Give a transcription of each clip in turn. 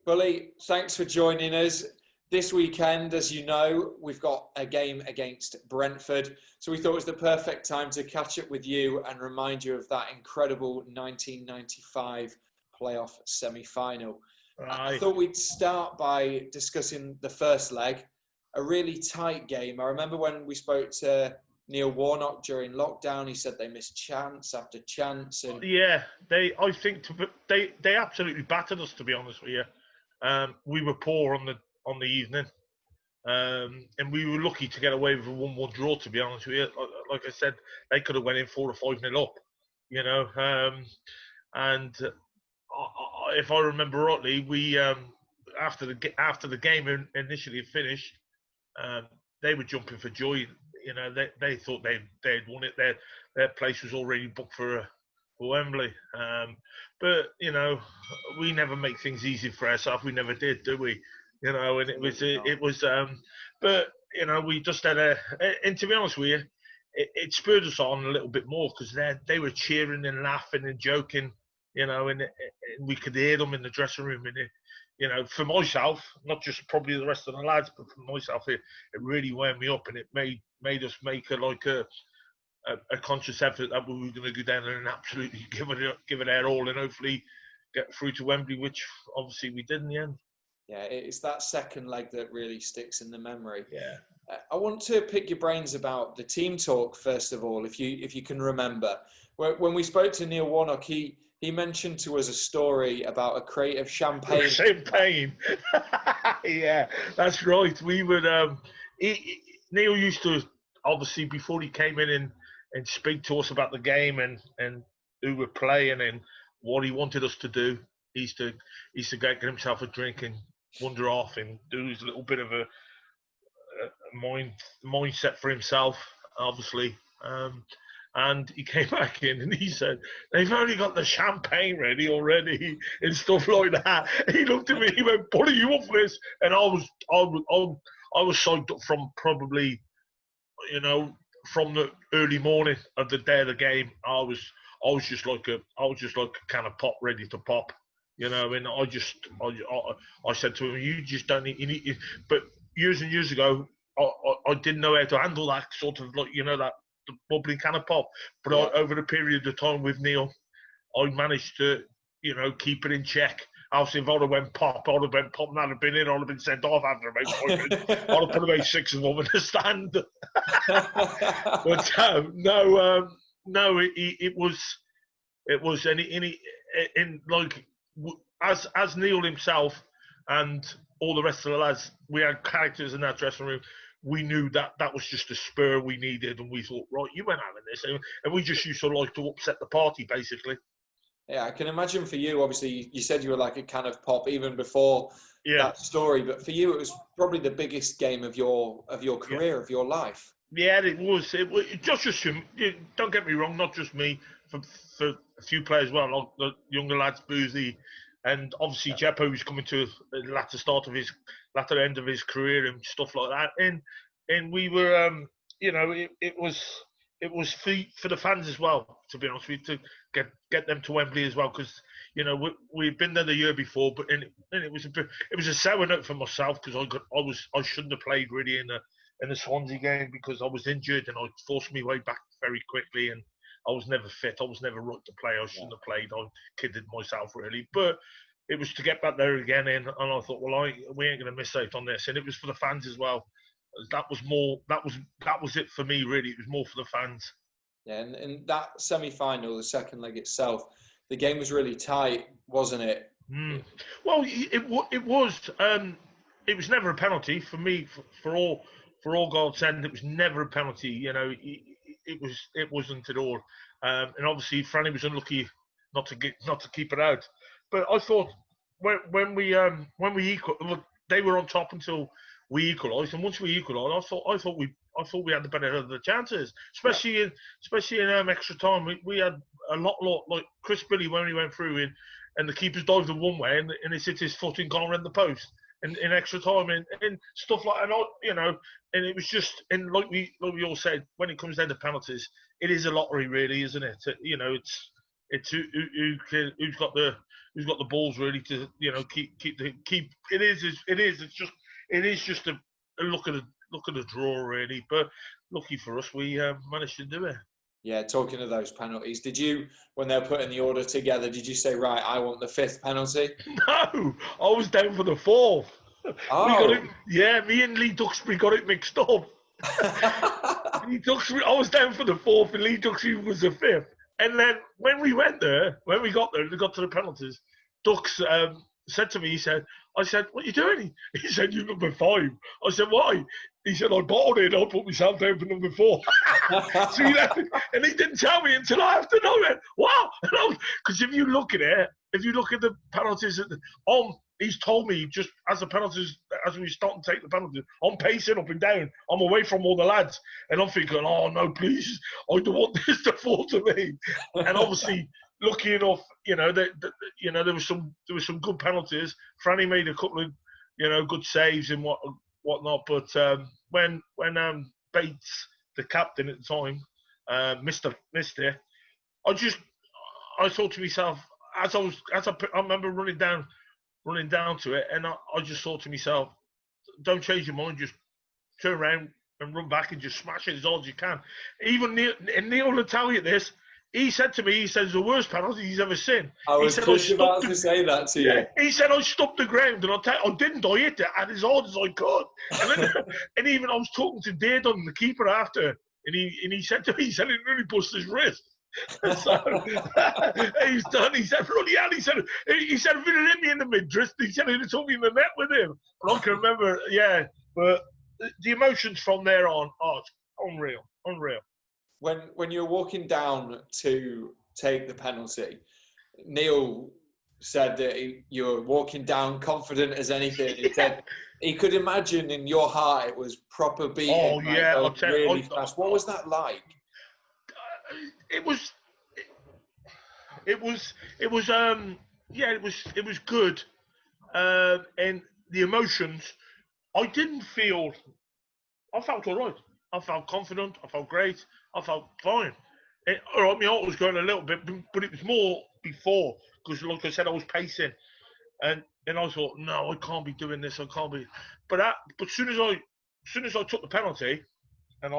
Bully, thanks for joining us. This weekend, as you know, we've got a game against Brentford. So we thought it was the perfect time to catch up with you and remind you of that incredible 1995 playoff semi-final. I Aye. thought we'd start by discussing the first leg, a really tight game. I remember when we spoke to Neil Warnock during lockdown, he said they missed chance after chance. And Yeah, I think they absolutely battered us. To be honest with you, we were poor on the evening, and we were lucky to get away with a 1-1 draw. To be honest with you, like I said, they could have went in 4 or 5-0 up, you know. And if I remember rightly, we after the game initially finished, um, they were jumping for joy. You know, they thought they'd won it. Their place was already booked for Wembley. But you know, we never make things easy for ourselves. We never did, do we? You know, and it was. But you know, we just had and to be honest with you, it spurred us on a little bit more because they were cheering and laughing and joking. You know, and we could hear them in the dressing room, and you know, for myself, not just probably the rest of the lads, but for myself, it really wound me up, and it made us make a conscious effort that we were going to go down and absolutely give it our all, and hopefully get through to Wembley, which obviously we did in the end. yeah, it's that second leg that really sticks in the memory. Yeah. I want to pick your brains about the team talk first of all, if you can remember. When we spoke to Neil Warnock, he mentioned to us a story about a crate of champagne. Champagne, yeah, that's right. We would. Neil used to obviously before he came in and speak to us about the game and who we're playing and what he wanted us to do. He used to get himself a drink and wander off and do his little bit of a mindset for himself, obviously. And he came back in and he said, they've only got the champagne ready already and stuff like that. He looked at me, he went, "What are you up for this?" And I was psyched up from probably, you know, from the early morning of the day of the game. I was just like a can of pop ready to pop, you know. And I said to him, "You just don't need." But years and years ago, I didn't know how to handle that sort of, like, you know, that the bubbling can of pop. But yeah. Over the period of time with Neil, I managed to, you know, keep it in check. Obviously, if I'd have went pop, and I'd have been in, I'd have been sent off after about 5 minutes. I'd have put about 6 of them in the stand. But no, it was, and like, as Neil himself and all the rest of the lads, we had characters in that dressing room. We knew that was just a spur we needed, and we thought, right, you went having this, and we just used to like to upset the party, basically. Yeah, I can imagine for you, obviously, you said you were like a can of pop even before that story, but for you, it was probably the biggest game of your career, of your life. Yeah, it was. It was just don't get me wrong, not just me, for a few players, well, like the younger lads, Boozy, and obviously Jeppo, who's coming to the latter end of his career and stuff like that. And we were, you know, it was for the fans as well, to be honest with you, to get them to Wembley as well, because, you know, we've been there the year before, but and it was a sour note for myself, because I shouldn't have played really in the Swansea game, because I was injured and I forced my way back very quickly, and I was never fit. I was never right to play. I shouldn't have played. I kidded myself, really. But it was to get back there again, and I thought, well, we ain't going to miss out on this. And it was for the fans as well. That was it for me, really. It was more for the fans. Yeah, and that semi-final, the second leg itself, the game was really tight, wasn't it? Mm. Well, it was. It was never a penalty for me. For all God's end, it was never a penalty. You know, it wasn't at all. And obviously, Franny was unlucky not to keep it out. But I thought when we equal, they were on top until we equalised, and once we equalised, I thought we had the better of the chances, especially in extra time. We had a lot like Chris Billy when he went through in, and the keeper's dived the one way, and it's hit his foot and gone around the post. In extra time and stuff like, and you know, and it was just, and like we all said, when it comes down to penalties, it is a lottery, really, isn't it? You know, It's who's got the balls really to keep. It is. It is just a look at a draw really. But lucky for us, we managed to do it. Yeah, talking of those penalties, did you, when they were putting the order together, did you say, right, I want the 5th penalty? No, I was down for the 4th. Oh. We got it. Yeah, me and Lee Duxbury got it mixed up. Lee Duxbury, I was down for the 4th, and Lee Duxbury was the 5th. And then when we got there, we got to the penalties, Dux said to me, I said, what are you doing? He said, you're number 5. I said, why? He said, I bottled it, I put myself down for number 4. So he left, and he didn't tell me until after. And I went, wow. Because if you look at it, if you look at the penalties, he's told me just as the penalties, as we start to take the penalties, I'm pacing up and down. I'm away from all the lads. And I'm thinking, oh, no, please, I don't want this to fall to me. And obviously, lucky enough, there was some good penalties. Franny made a couple of, good saves and whatnot. But when Bates, the captain at the time, missed it, I thought to myself, I remember running down to it, and I just thought to myself, don't change your mind, just turn around and run back and just smash it as hard as you can. Even Neil will tell you this. He said to me, he says, the worst penalty he's ever seen. I was just about to say that to you. He said, I stopped the ground, and I didn't. I hit it as hard as I could. And even I was talking to Darren, the keeper, after, and he said to me, he nearly bust his wrist. So he's done. He said, bloody hell. He said, if it had hit me in the mid-wrist, he said he'd have took me in the net with him. And I can remember, yeah. But the emotions from there on are unreal. When you're walking down to take the penalty, Neil said that you were walking down confident as anything. He said he could imagine in your heart it was proper beating. Oh yeah, I'll tell you. Really fast. What was that like? It was good. And the emotions, I felt all right. I felt confident. I felt great. I felt fine. All right, my heart was going a little bit, but it was more before, because like I said, I was pacing, and I thought, no, I can't be doing this. I can't be. But as soon as I took the penalty, and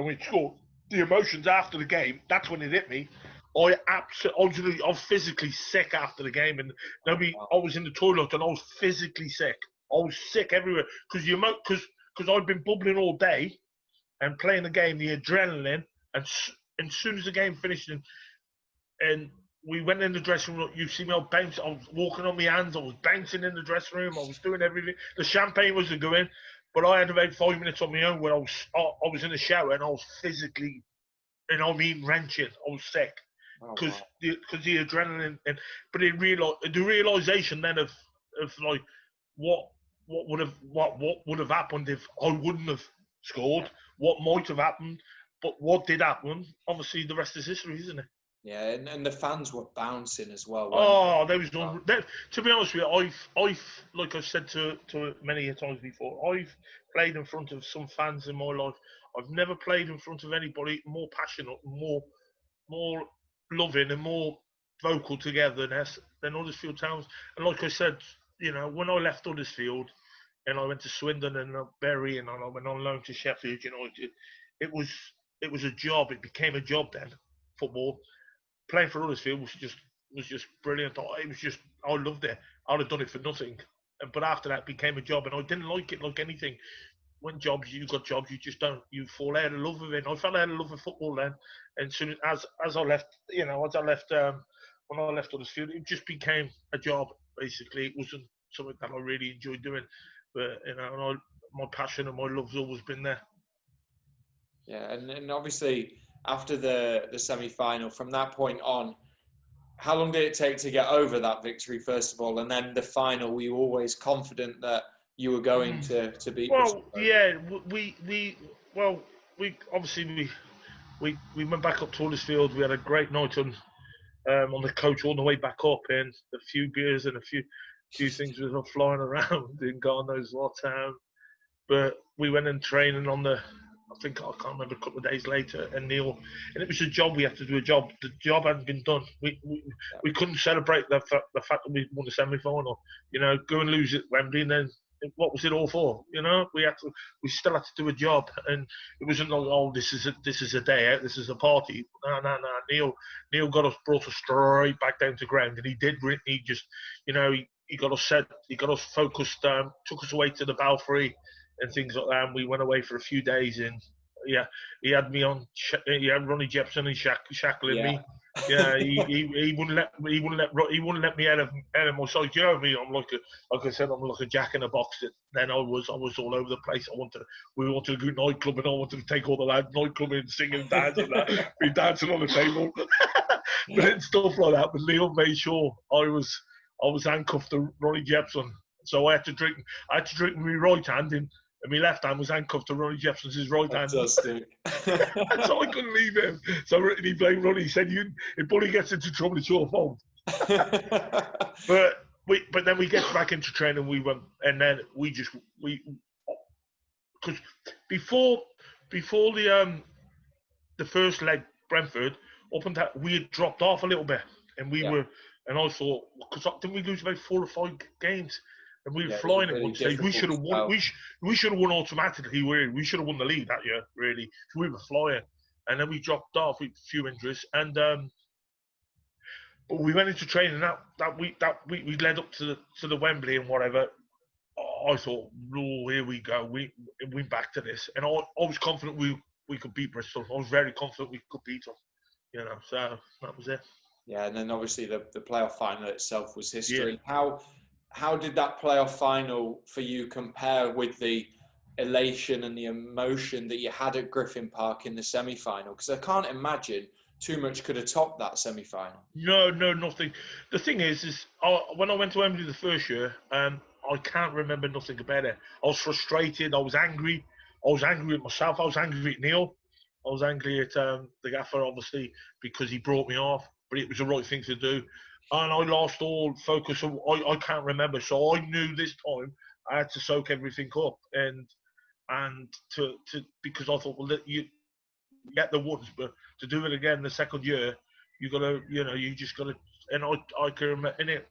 we scored, the emotions after the game, that's when it hit me. I was physically sick after the game, and I was in the toilet and I was physically sick. I was sick everywhere because I'd been bubbling all day and playing the game, the adrenaline, and as soon as the game finished and we went in the dressing room, you see me, I was walking on my hands, I was bouncing in the dressing room, I was doing everything. The champagne wasn't going, but I had about 5 minutes on my own where I was in the shower and I was physically, and I mean wrenching, I was sick. Because the adrenaline, but the realization then of like what would have happened if I wouldn't have scored, what might have happened, but what did happen, obviously the rest is history, isn't it? Yeah, and the fans were bouncing as well. Oh, there was no. To be honest with you, I've like I've said to many times before, I've played in front of some fans in my life. I've never played in front of anybody more passionate, more loving and more vocal together than Huddersfield Towns. And like I said, when I left Huddersfield and I went to Swindon and Bury and I went on loan to Sheffield, it was a job. It became a job then. Football, playing for Huddersfield was just brilliant. I loved it. I'd have done it for nothing. But after that, it became a job, and I didn't like it like anything. When you got jobs, you just don't. You fall out of love with it. I fell out of love with football then, and soon as I left, when I left Huddersfield, it just became a job. Basically, it wasn't something that I really enjoyed doing, but my passion and my love's always been there. Yeah, and obviously after the semi-final, from that point on, how long did it take to get over that victory first of all, and then the final? Were you always confident that you were going to beat? Well, yeah, we obviously went back up to Huddersfield. We had a great night on the coach all the way back up, and a few beers and a few things were flying around, and God knows what. But we went in training on the think, I can't remember, a couple of days later, and Neil, and it was a job, we had to do a job. The job hadn't been done. We couldn't celebrate the fact that we won the semi-final. You know, go and lose at Wembley, and then what was it all for? You know, we still had to do a job, and it wasn't like, oh, this is a day out, this is a party. No. Neil brought us straight back down to ground, and he just, you know, he got us focused, took us away to the Belfry and things like that, and we went away for a few days, and yeah, he had me on, he had Ronnie Jepson and shackling me. Yeah, he wouldn't let me out of my sight. You know me, like I said, I'm like a jack in a box. Then I was all over the place. We wanted to go nightclub, and I wanted to take all the lads nightclubbing, singing, dancing, that, be dancing on the table, but stuff like that. But Neil made sure I was handcuffed to Ronnie Jepson, so I had to drink with my right hand, and my left hand was handcuffed to Ronnie Jepson's right hand. Fantastic. So I couldn't leave him. So he blamed Ronnie. He said, if Bully gets into trouble, it's your fault. But then we get back into training. We went, and then because before the first leg, Brentford, up and down, we had dropped off a little bit, and and I thought, because didn't we lose about 4 or 5 games? And we were flying at one stage. We should have won. We should have won automatically. We should have won the league that year, really. We were flying, and then we dropped off with a few injuries. And but we went into training that week. We led up to the Wembley and whatever. I thought, oh, here we go. We back to this, and I was confident we could beat Bristol. I was very confident we could beat them. You know, so that was it. Yeah, and then obviously the playoff final itself was history. Yeah. How did that playoff final for you compare with the elation and the emotion that you had at Griffin Park in the semi-final? Because I can't imagine too much could have topped that semi-final. No, nothing. The thing is when I went to Wembley the first year, I can't remember nothing about it. I was frustrated. I was angry. I was angry at myself. I was angry at Neil. I was angry at the gaffer, obviously, because he brought me off. But it was the right thing to do. And I lost all focus. I can't remember. So I knew this time I had to soak everything up, and to because I thought, well, you get the ones, but to do it again the second year, you just gotta. And I can remember, and it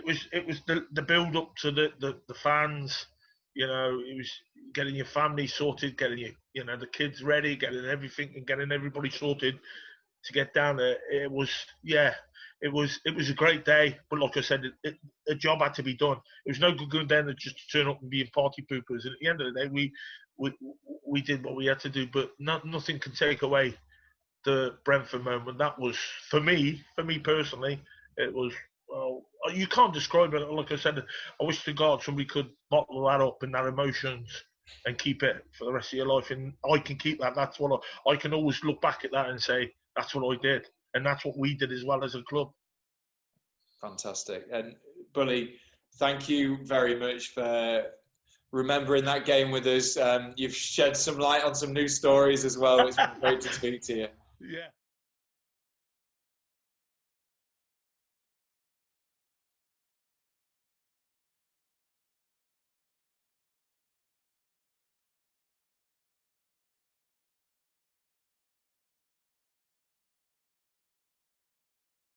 was the build up to the fans. You know, it was getting your family sorted, getting the kids ready, getting everything, and getting everybody sorted to get down there. It was a great day, but like I said, a job had to be done. It was no good going down there just to turn up and being party poopers. And at the end of the day, we did what we had to do, but nothing can take away the Brentford moment. That was, for me personally, it was, well, you can't describe it. Like I said, I wish to God somebody could bottle that up and that emotions and keep it for the rest of your life. And I can keep that. That's what I can always look back at that and say, that's what I did. And that's what we did as well as a club. Fantastic. And Bully, thank you very much for remembering that game with us. You've shed some light on some new stories as well. It's been great to speak to you. Yeah.